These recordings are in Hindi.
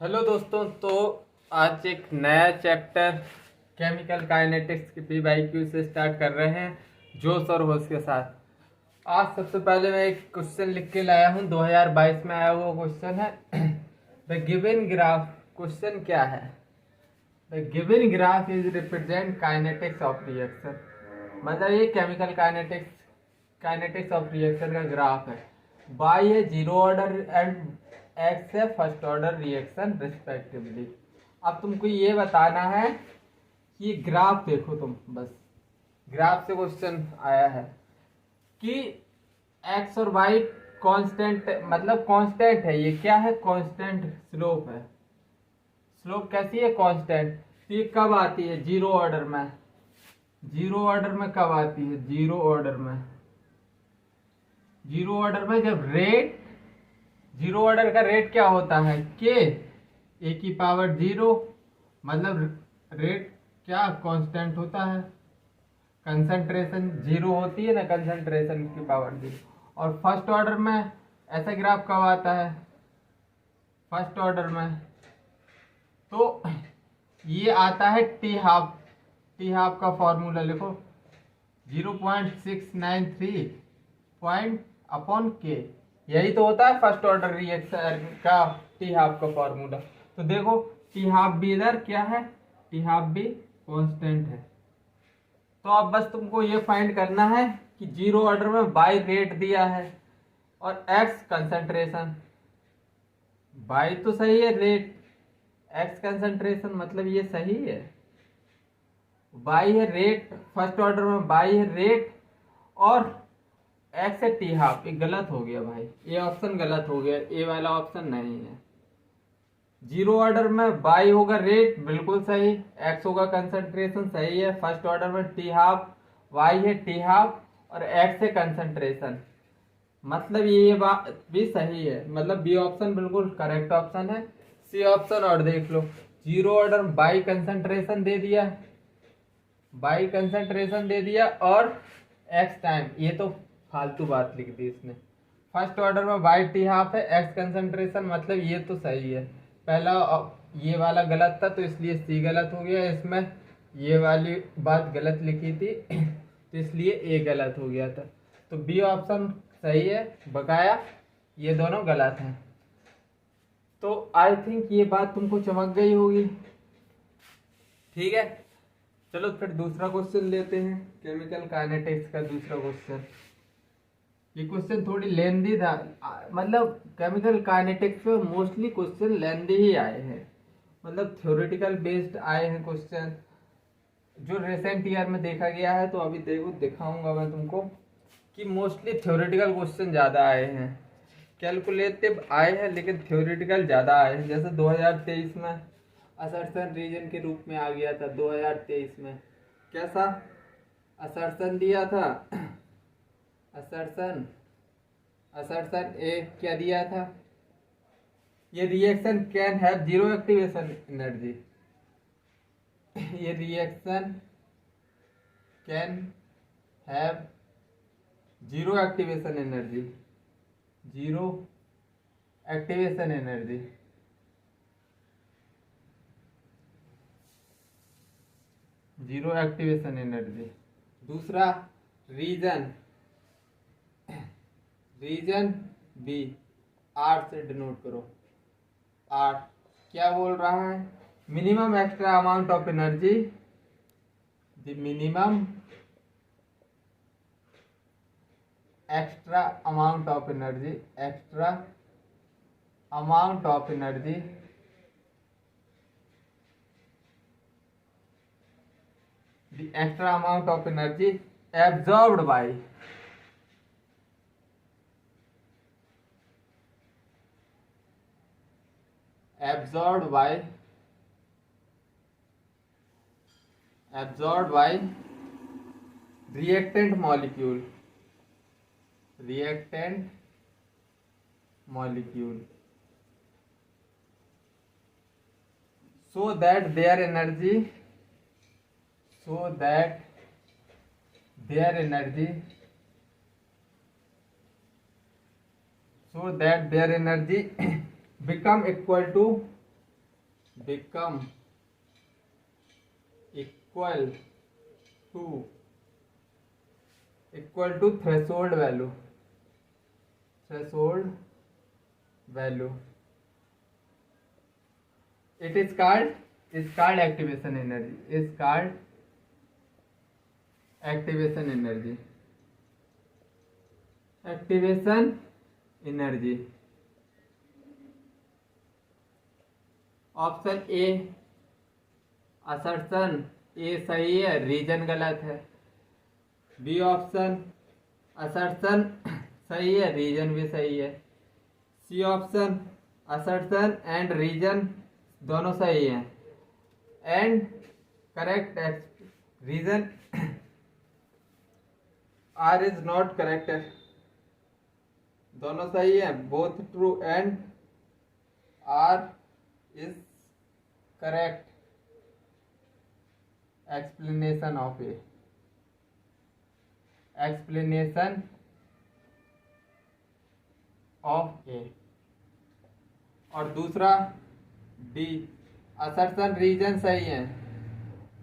हेलो दोस्तों, तो आज एक नया चैप्टर केमिकल काइनेटिक्स की पी/क्यू से स्टार्ट कर रहे हैं जोश और होश के साथ। आज सबसे पहले मैं एक क्वेश्चन लिख के लाया हूँ, 2022 में आया हुआ क्वेश्चन है। द गिवन ग्राफ, क्वेश्चन क्या है? The given graph is represent kinetics of reaction. मतलब ये केमिकल काइनेटिक्स ऑफ रिएक्शन का ग्राफ है। बाई है जीरो ऑर्डर एंड एक्स है फर्स्ट ऑर्डर रिएक्शन रिस्पेक्टिवली। अब तुमको ये बताना है कि ग्राफ देखो तुम, बस ग्राफ से क्वेश्चन आया है कि एक्स और वाई कांस्टेंट, मतलब कांस्टेंट है। ये क्या है? कांस्टेंट स्लोप है। स्लोप कैसी है? कांस्टेंट। तो ये कब आती है? जीरो ऑर्डर में। जीरो ऑर्डर में कब आती है? जीरो ऑर्डर में। जीरो ऑर्डर में जब रेट, जीरो ऑर्डर का रेट क्या होता है? के ए की पावर जीरो। मतलब रेट क्या कांस्टेंट होता है, कंसंट्रेशन जीरो होती है ना, कंसंट्रेशन की पावर जीरो। और फर्स्ट ऑर्डर में ऐसा ग्राफ कब आता है? फर्स्ट ऑर्डर में तो ये आता है टी हाफ। टी हाफ का फॉर्मूला लिखो, 0.693 पॉइंट अपॉन के। यही तो होता है फर्स्ट ऑर्डर रिएक्शन का टी हाफ का फॉर्मूला। तो देखो टी हाफ भी इधर क्या है? टी हाफ भी कांस्टेंट है। तो अब बस तुमको ये फाइंड करना है कि जीरो ऑर्डर में बाई रेट दिया है और एक्स कंसंट्रेशन। बाई तो सही है, रेट एक्स कंसंट्रेशन, मतलब ये सही है। बाई है रेट, फर्स्ट ऑर्डर में बाई है रेट और एक्स है टी हाफ। ये गलत हो गया भाई, ये ऑप्शन गलत हो गया, ये वाला ऑप्शन नहीं है। जीरो ऑर्डर में बाई होगा रेट, बिल्कुल सही। एक्स होगा कंसंट्रेशन, सही है। फर्स्ट ऑर्डर में टी हाफ, वाई है टी हाफ और एक्स है कंसंट्रेशन, मतलब ये बात भी सही है। मतलब बी ऑप्शन बिल्कुल करेक्ट ऑप्शन है। सी ऑप्शन और देख लो, जीरो ऑर्डर बाई कंसंट्रेशन दे दिया, बाई कंसंट्रेशन दे दिया और एक्स टाइम, ये तो फालतू बात लिख दी इसने। फर्स्ट ऑर्डर में बाई टी हाफ है, एक्स कंसंट्रेशन, मतलब ये तो सही है। पहला ये वाला गलत था तो इसलिए सी गलत हो गया इसमें। ये वाली बात गलत लिखी थी तो इसलिए ए गलत हो गया था। तो बी ऑप्शन सही है, बकाया ये दोनों गलत हैं। तो आई थिंक ये बात तुमको चमक गई होगी। ठीक है, चलो फिर दूसरा क्वेश्चन लेते हैं, केमिकल काइनेटिक्स का दूसरा क्वेश्चन। ये क्वेश्चन थोड़ी लेंदी था, मतलब केमिकल काइनेटिक्स में मोस्टली क्वेश्चन लेंदी ही आए हैं, मतलब थ्योरेटिकल बेस्ड आए हैं क्वेश्चन जो रिसेंट ईयर में देखा गया है। तो अभी देखो दिखाऊंगा मैं तुमको कि मोस्टली थ्योरेटिकल क्वेश्चन ज़्यादा आए हैं। कैलकुलेटिव आए हैं लेकिन थ्योरेटिकल ज़्यादा आए हैं। जैसे 2023 में असर्शन रीजन के रूप में आ गया था। 2023 में कैसा असर्शन दिया था? असर्शन, असर्शन ए क्या दिया था? ये reaction can have zero activation energy. ये reaction can have zero activation energy, zero activation energy. Zero activation energy. दूसरा रीजन, रीजन बी, आर से डिनोट करो। आर क्या बोल रहा है? Minimum extra amount of energy, the minimum extra amount of energy, extra amount of energy the extra amount of energy absorbed by absorbed by absorbed by reactant molecule, reactant molecule, so that their energy, so that their energy, so that their energy become equal to become equal to threshold value. It is called activation energy. Activation energy. Option A assertion A सही है, रीजन गलत है। बी ऑप्शन असर्शन सही है, रीजन भी सही है। C option assertion and reason दोनों सही हैं। And correct reason R is not correct, दोनों सही है, both true and R is correct explanation of A। और दूसरा डी असर्शन रीजन सही है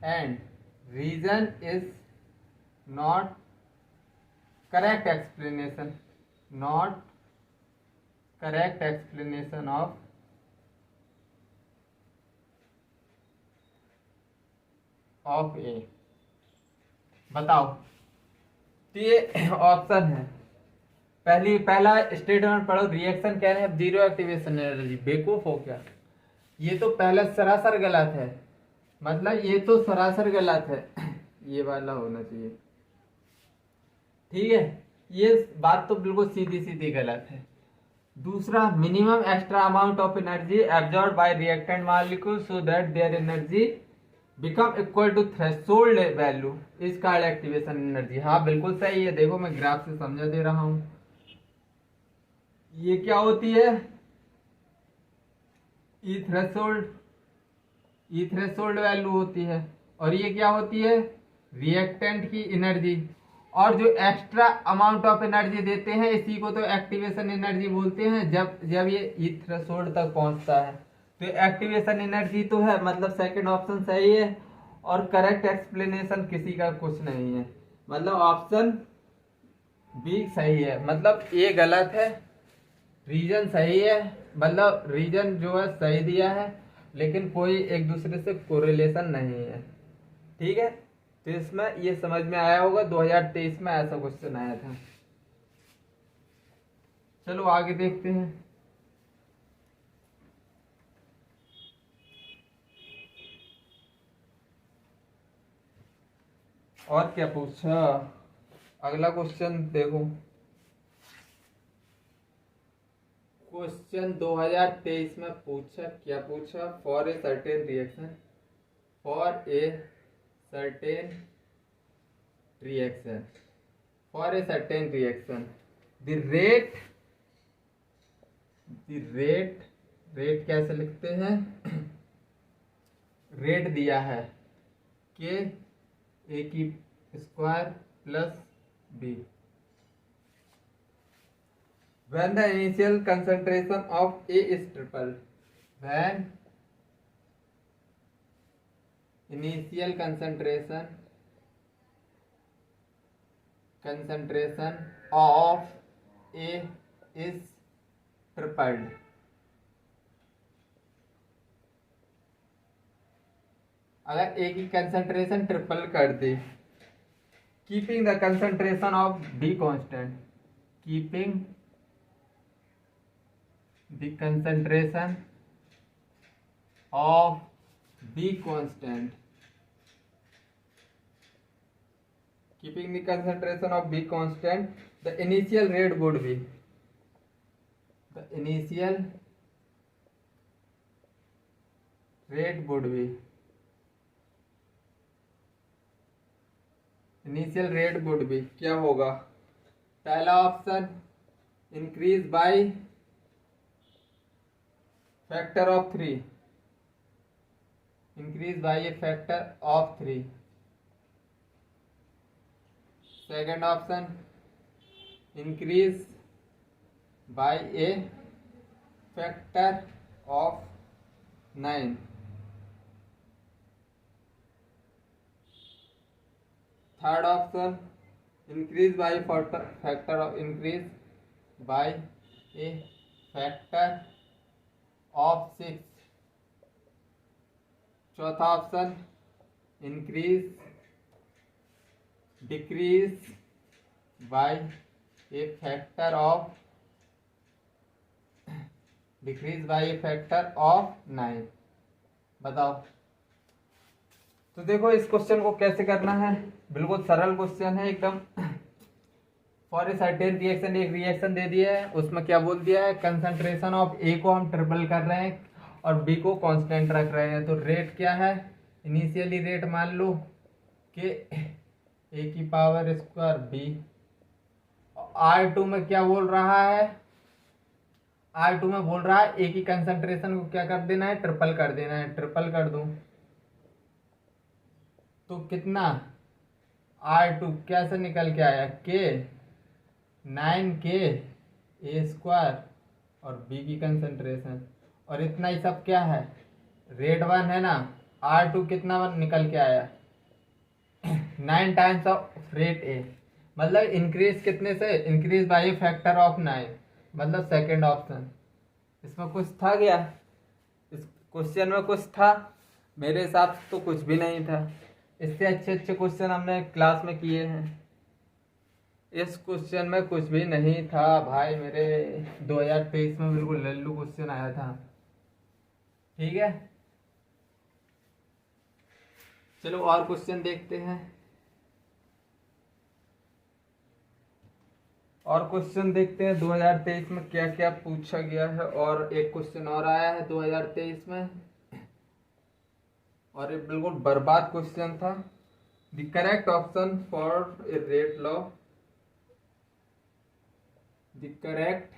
and reason is not correct explanation of A. बताओ, तो ये ऑप्शन है। पहला स्टेटमेंट पढ़ो, रिएक्शन कह रहे हैं जीरो एक्टिवेशन एनर्जी। बेवकूफ हो क्या, ये तो पहला सरासर गलत है, मतलब ये तो सरासर गलत है। ये वाला होना चाहिए, ठीक है, ये बात तो बिल्कुल सीधी सीधी गलत है। दूसरा, minimum extra amount of energy absorb by reactant molecule so that their energy become equal to threshold value is called activation energy. हाँ बिल्कुल सही है, देखो मैं ग्राफ से समझा दे रहा हूं। ये क्या होती है, ई थ्रेशोल्ड वैल्यू होती है, और ये क्या होती है, रिएक्टेंट की एनर्जी। और जो एक्स्ट्रा अमाउंट ऑफ एनर्जी देते हैं इसी को तो एक्टिवेशन एनर्जी बोलते हैं, जब ये ई थ्रेशोल्ड तक पहुंचता है। तो एक्टिवेशन एनर्जी तो है, मतलब सेकंड ऑप्शन सही है। और करेक्ट एक्सप्लेनेशन किसी का कुछ नहीं है, मतलब ऑप्शन बी सही है, मतलब ए गलत है, रीजन सही है, मतलब रीजन जो है सही दिया है, लेकिन कोई एक दूसरे से कोरिलेशन नहीं है। ठीक है, तो इसमें ये समझ में आया होगा, 2023 में ऐसा क्वेश्चन आया था। चलो आगे देखते हैं। और क्या पूछा, अगला क्वेश्चन देखो। क्वेश्चन 2023 में पूछा, क्या पूछा, for a certain reaction the rate कैसे लिखते हैं, रेट दिया है के ए की square plus B. When the initial concentration of A is tripled, when initial concentration of A is tripled, अगर A की कंसंट्रेशन ट्रिपल कर दे, keeping the concentration of B constant, keeping the concentration of B constant, keeping the concentration of B constant, the initial rate would be, क्या होगा, पहला option increase by factor of 3, increase by a factor of 3. Second option, increase by a factor of 9. Third option increase by factor of increase by A factor of 6। चौथा option increase decrease by A factor of decrease by A factor of 9। बताओ। तो देखो इस क्वेश्चन को कैसे करना है, बिल्कुल सरल क्वेश्चन है एकदम। फॉर ए सर्टेन रिएक्शन, एक रिएक्शन दे दिया है, उसमें क्या बोल दिया है, कंसंट्रेशन ऑफ ए को हम ट्रिपल कर रहे हैं और बी को कांस्टेंट रख रहे हैं। तो रेट क्या है, इनिशियली रेट मान लो कि ए की पावर स्क्वायर बी। R2 में क्या बोल रहा है, R2 में बोल रहा है ए की कंसंट्रेशन को क्या कर देना है, ट्रिपल कर देना है। ट्रिपल कर दूं तो कितना, R2 कैसे निकल के आया, के 9K ए स्क्वायर और बी की कंसंट्रेशन, और इतना ही सब क्या है, रेट 1 है ना। R2 कितना निकल के आया 9 टाइम्स ऑफ रेट ए, मतलब इंक्रीज कितने से, इंक्रीज बाय फैक्टर ऑफ 9, मतलब सेकंड ऑप्शन। इसमें कुछ था क्या, इस क्वेश्चन में कुछ था, मेरे हिसाब से तो कुछ भी नहीं था। इससे अच्छे अच्छे क्वेश्चन हमने क्लास में किए हैं, इस क्वेश्चन में कुछ भी नहीं था भाई। मेरे 2023 में बिल्कुल लल्लू क्वेश्चन आया था। ठीक है, चलो और क्वेश्चन देखते हैं। और क्वेश्चन देखते हैं 2023 में क्या क्या पूछा गया है। और एक क्वेश्चन और आया है 2023 में, और ये बिल्कुल बर्बाद क्वेश्चन था। The correct option for a rate law, the correct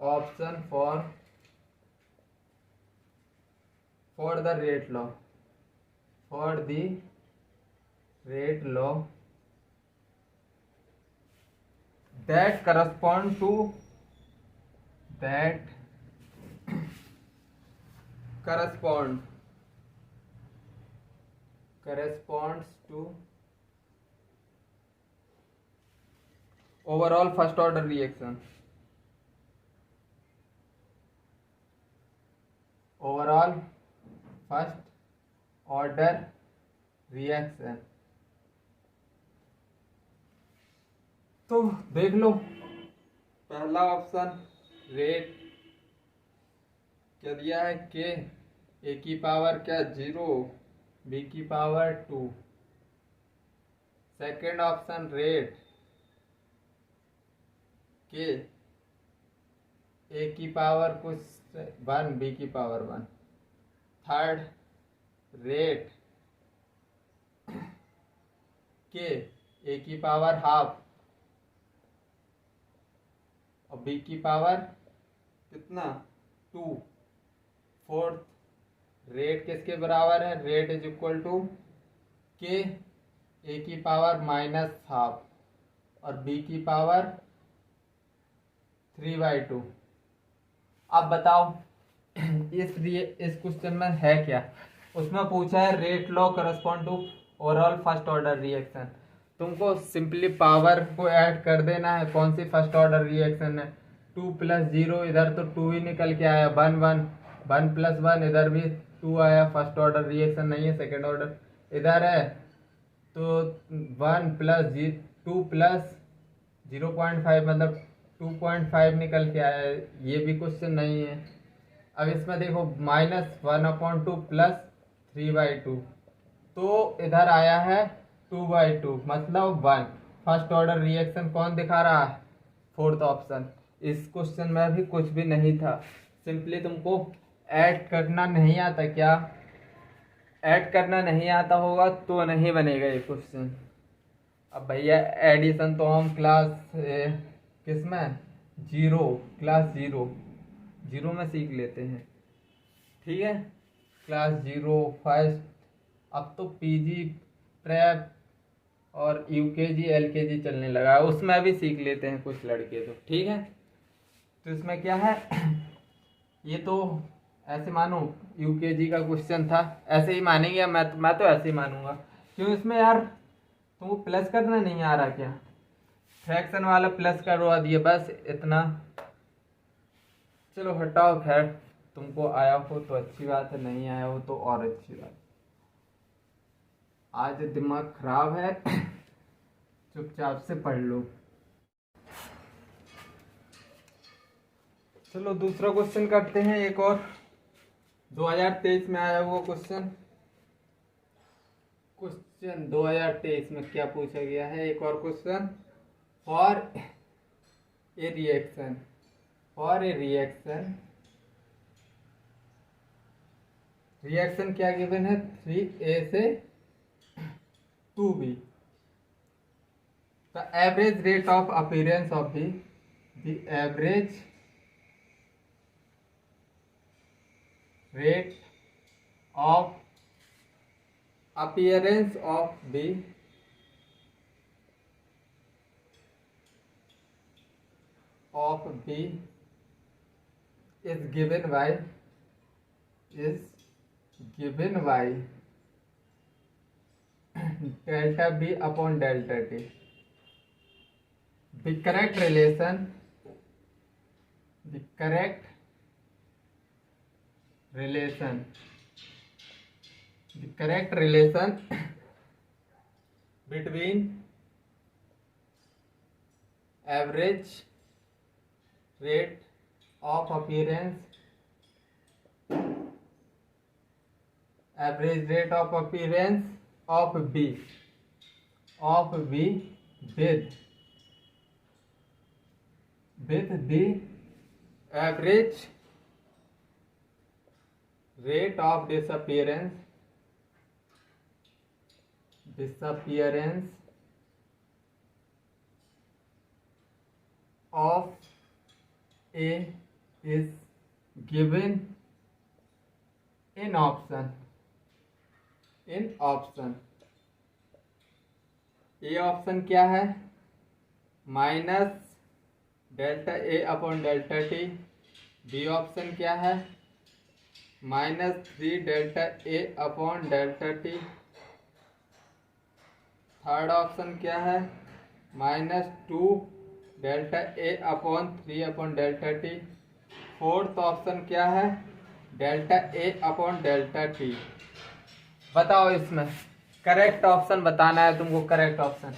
option for the rate law, for the rate law that corresponds to overall first order reaction, overall first order reaction। तो देख लो, पहला ऑप्शन रेट क्या दिया है, के ए की पावर क्या 0, बी की पावर 2। सेकंड ऑप्शन रेट के ए की पावर कुछ 1, बी की पावर 1। थर्ड रेट के ए की पावर हाफ और बी की पावर कितना 2। फोर्थ रेट किसके बराबर है, रेट इज इक्वल टू के ए की पावर -हाफ और बी की पावर 3/2। अब बताओ इस क्वेश्चन में है क्या, उसमें पूछा है rate law correspond to overall first order reaction. तुमको सिंपली पावर को ऐड कर देना है। कौन सी फर्स्ट ऑर्डर रिएक्शन है, 2 + 0, इधर तो 2 ही निकल के आया, 1 1 1 + 1, इधर भी 2 आया, फर्स्ट ऑर्डर रिएक्शन नहीं है, सेकेंड ऑर्डर इधर है। तो 1 + 2 + 0.5 मतलब 2.5 निकल के आया, ये भी क्वेश्चन नहीं है। अब इसमें देखो -1/2 + 3/2, तो इधर आया है 2/2 मतलब 1। फर्स्ट ऑर्डर रिएक्शन कौन दिखा रहा है, फोर्थ ऑप्शन। इस क्वेश्चन में भी कुछ भी नहीं था, सिंपली तुमको ऐड करना नहीं आता। क्या ऐड करना नहीं आता होगा तो नहीं बनेगा ये क्वेश्चन। अब भैया एडिशन तो हम क्लास किसमें, क्लास जीरो में सीख लेते हैं। ठीक है, क्लास 0 फर्स्ट। अब तो पीजी प्रेप और यूकेजी एलकेजी चलने लगा है, उसमें भी सीख लेते हैं कुछ लड़के तो। ठीक है, तो इसमें क्या है, ये तो ऐसे मानो यूकेजी का क्वेश्चन था, ऐसे ही मानेंगे। मैं तो ऐसे ही मानूंगा। क्यों इसमें यार तुमको प्लस करना नहीं आ रहा क्या? फ्रैक्शन वाला प्लस करवा दिए, बस इतना। चलो हटाओ, खैर तुमको आया हो तो अच्छी बात है, नहीं आया हो तो और अच्छी बात। आज दिमाग खराब है चुपचाप से पढ़ लो। चलो दूसरा क्वेश्चन करते हैं, एक और 2023 में आया हुआ क्वेश्चन 2023 में क्या पूछा गया है, एक और question. For a reaction reaction क्या गिवन है, 3A से 2B। The average rate of appearance of the average rate of appearance of B is given by delta B upon delta T. The correct relation between average rate of appearance of B with the average rate of disappearance of A is given in option A option क्या है, minus delta A upon delta T. B option क्या है, -3 delta A upon delta T. Third option क्या है, -2 delta A upon 3 upon delta T. Fourth option क्या है, delta A upon delta T. बताओ इसमें करेक्ट ऑप्शन बताना है तुमको, करेक्ट ऑप्शन।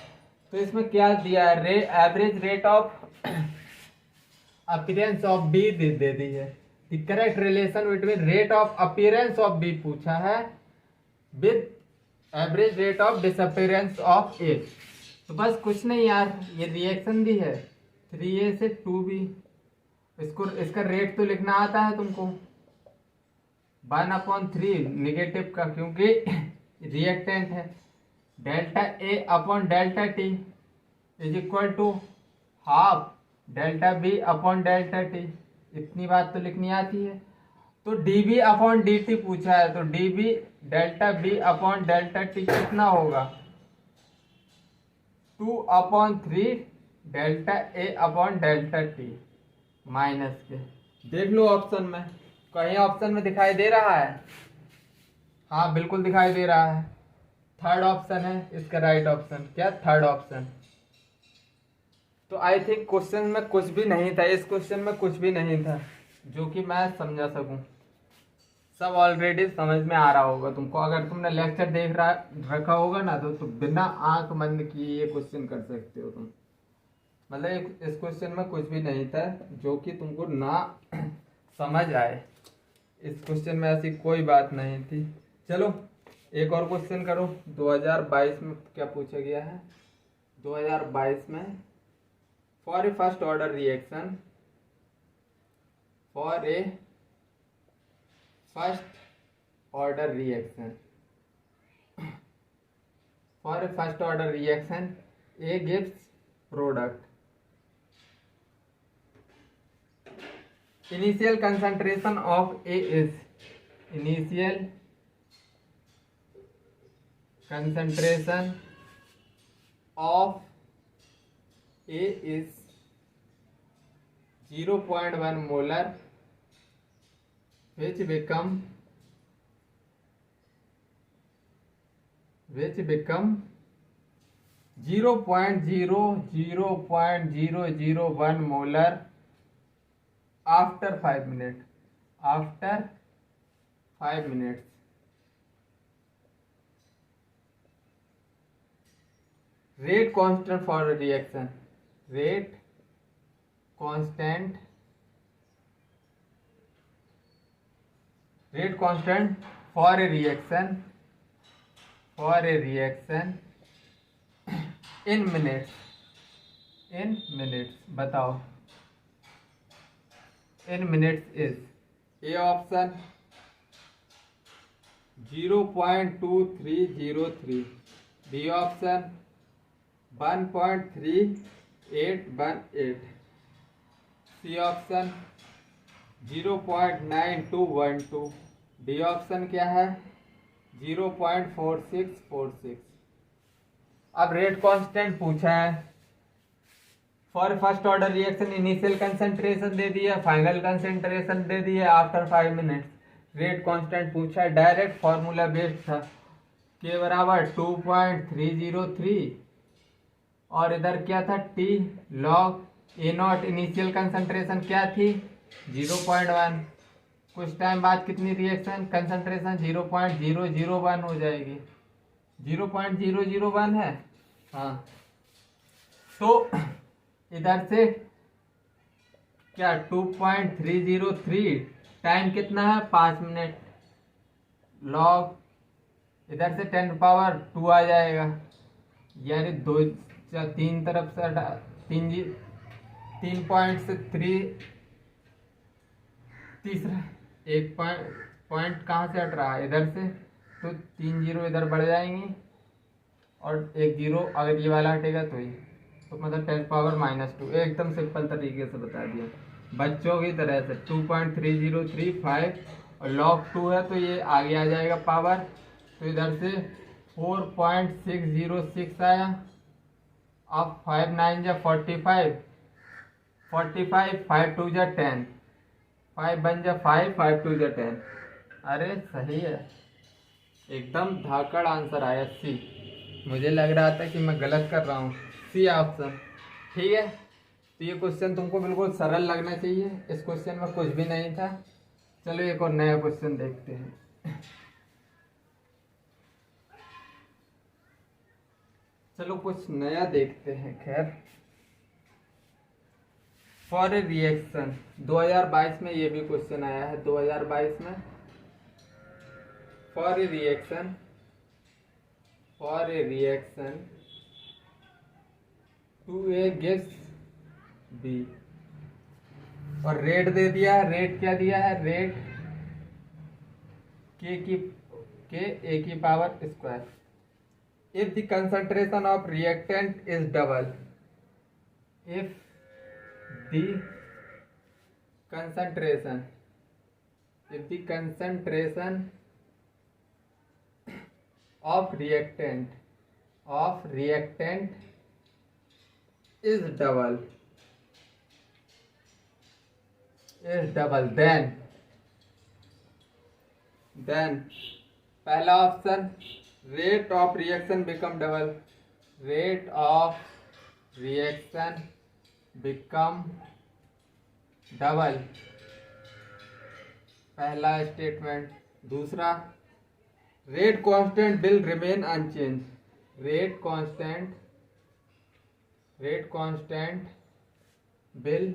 तो इसमें क्या दिया है, average rate of appearance of B दे दी है। The correct relation between rate of appearance of B पूछा है with average rate of disappearance of A. तो बस कुछ नहीं यार, ये रिएक्शन दी है 3A से 2B। इसका रेट तो लिखना आता है तुमको, 1/3 निगेटिव का, क्योंकि रिएक्टेंट है। Delta A upon delta T is equal to half delta B upon delta T. इतनी बात तो लिखनी आती है। तो डीबी अपॉन डी टी पूछा है, तो DB delta B upon delta T कितना होगा, 2/3 delta A upon delta T minus के। देख लो ऑप्शन में, कहीं ऑप्शन में दिखाई दे रहा है? हाँ बिल्कुल दिखाई दे रहा है, थर्ड ऑप्शन है इसका राइट ऑप्शन। क्या, थर्ड ऑप्शन। तो आई थिंक क्वेश्चन में कुछ भी नहीं था, इस क्वेश्चन में कुछ भी नहीं था जो कि मैं समझा सकूं। सब ऑलरेडी समझ में आ रहा होगा तुमको। अगर तुमने लेक्चर रखा होगा ना, तो बिना आंख बंद किए ये क्वेश्चन कर सकते हो तुम। मतलब इस क्वेश्चन में कुछ भी नहीं था जो कि तुमको ना समझ आए। इस क्वेश्चन में ऐसी कोई बात नहीं थी। चलो एक और क्वेश्चन करो। 2022 में क्या पूछा गया है, 2022 में for A first order reaction A gives product. Initial concentration of A is initial concentration of A is 0.1 molar, which become 0.00001 molar after 5 minutes. After 5 minutes. Rate constant for a reaction. Rate constant for a reaction in minutes. बताओ in minutes is A option 0.2303, B option 1.3818, C option 0.9212, D option क्या है 0.4646। अब रेट कांस्टेंट पूछा है for first order reaction, initial concentration दे दिया, फाइनल कंसंट्रेशन दे दिया आफ्टर 5 मिनट्स। रेट कांस्टेंट पूछा है, डायरेक्ट फॉर्मूला बेस्ड था, के बराबर 2.303 और इधर क्या था T log A not. Initial concentration क्या थी 0.1, कुछ टाइम बाद कितनी रिएक्शन कंसंट्रेशन 0.001 हो जाएगी। 0.001 है हाँ, तो इधर से क्या 2.303, टाइम कितना है 5 मिनट, लॉग इधर से 10⁻² आ जाएगा, यानी 3 तरफ से 3 पॉइंट से 3 तीसरा एक पॉइंट कहाँ से हट रहा है इधर से, तो 3 जीरो इधर बढ़ जाएंगे और 1 जीरो अगर ये वाला हटेगा तो ये, तो मतलब 10⁻⁻²। एकदम सिंपल तरीके से बता दिया बच्चों की तरह से। 2.3035 और log 2 है तो ये आगे आ जाएगा पावर, तो इधर से 4.606 आया। अब 5 9 जा 45, 5 2 जा 10, 5 1 जा 5, 5 2 जा 10। अरे सही है, एकदम धाकड़ आंसर आया सी। मुझे लग रहा था कि मैं गलत कर रहा हूँ, सी ऑप्शन। ठीक है, तो ये क्वेश्चन तुमको बिल्कुल सरल लगना चाहिए, इस क्वेश्चन में कुछ भी नहीं था। चलो एक और नया क्वेश्चन देखते हैं। चलो कुछ नया देखते हैं। खैर, फॉर ए रिएक्शन 2022 में ये भी क्वेश्चन आया है, 2022 में for a reaction two A gas B, और रेट दे दिया है। रेट क्या दिया है, रेट के ए की power square. If the concentration of reactant is double, if the concentration of reactant is double, then पहला option rate of reaction become double, rate of reaction become double, पहला स्टेटमेंट। दूसरा, rate constant will remain unchange, rate constant will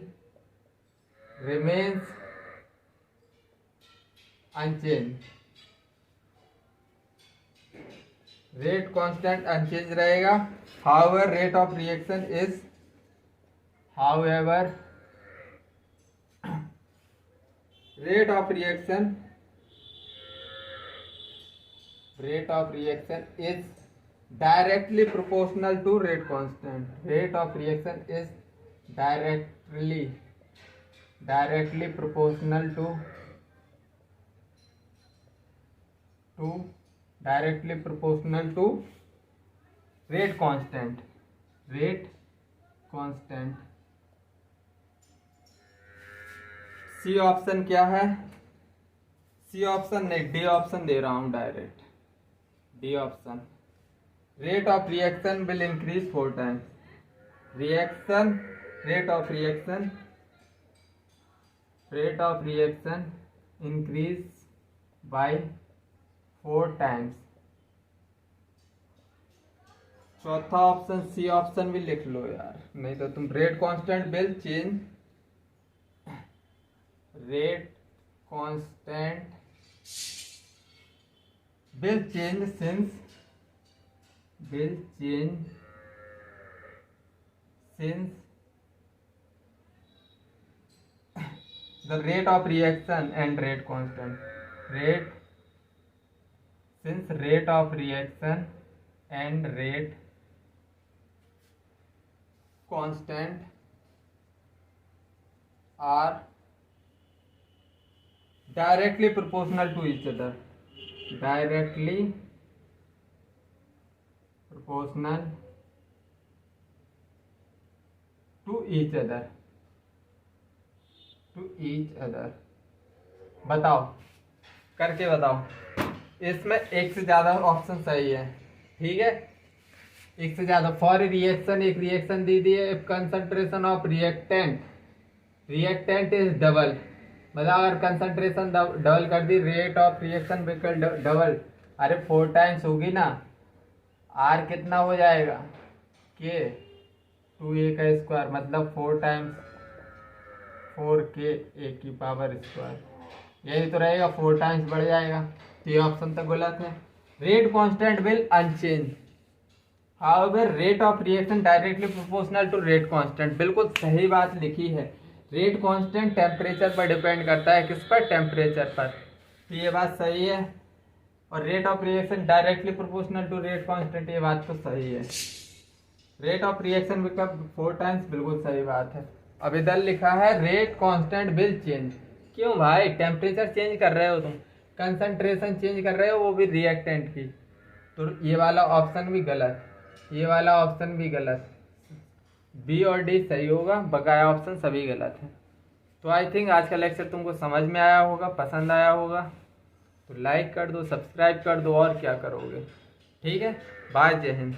remains unchange, rate constant unchange रहेगा। However rate of reaction is, rate of reaction is directly proportional to rate constant, rate of reaction is directly proportional to rate constant। C option क्या है, सी ऑप्शन नहीं, डी ऑप्शन दे रहा हूं direct, D option. Rate of reaction will increase 4 times, reaction rate of reaction increase by 4 times. चौथा ऑप्शन सी ऑप्शन भी लिख लो यार, नहीं तो तुम rate constant will change, rate constant will change since the rate of reaction and rate constant, since rate of reaction and rate constant are directly proportional to each other, directly proportional to each other, बताओ, करके बताओ। इसमें एक से ज्यादा ऑप्शन सही है, ठीक है, एक से ज्यादा। फॉर रिएक्शन एक रिएक्शन दी दी है, if concentration of reactant is double, मतलब अगर कंसंट्रेशन डबल कर दी, रेट ऑफ रिएक्शन बिकल डबल, अरे 4 टाइम्स होगी ना, आर कितना हो जाएगा, के 2a का स्क्वायर, मतलब 4 टाइम्स 4k a की पावर स्क्वायर, यही तो रहेगा, 4 टाइम्स बढ़ जाएगा। तो ये ऑप्शन तो गलत है। Rate constant will unchange, however rate of reaction directly proportional to rate constant, बिल्कुल सही बात लिखी है। रेट कांस्टेंट टेम्परेचर पर डिपेंड करता है, किस पर, टेम्परेचर पर, तो ये बात सही है। और rate of reaction directly proportional to rate constant, ये बात तो सही है। Rate of reaction become 4 times, बिल्कुल सही बात है। अब इधर लिखा है रेट कांस्टेंट विल चेंज, क्यों भाई, टेम्परेचर चेंज कर रहे हो तुम, कंसंट्रेशन चेंज कर रहे हो, वो भी रिएक्टेंट की, तो ये वाला ऑप्शन भी गलत, ये वाला ऑप्शन भी गलत, बी और डी सही होगा, बकाया ऑप्शन सभी गलत है। तो आई थिंक आज का लेक्चर तुमको समझ में आया होगा, पसंद आया होगा, तो लाइक कर दो, सब्सक्राइब कर दो, और क्या करोगे, ठीक है। बाय, जय हिंद।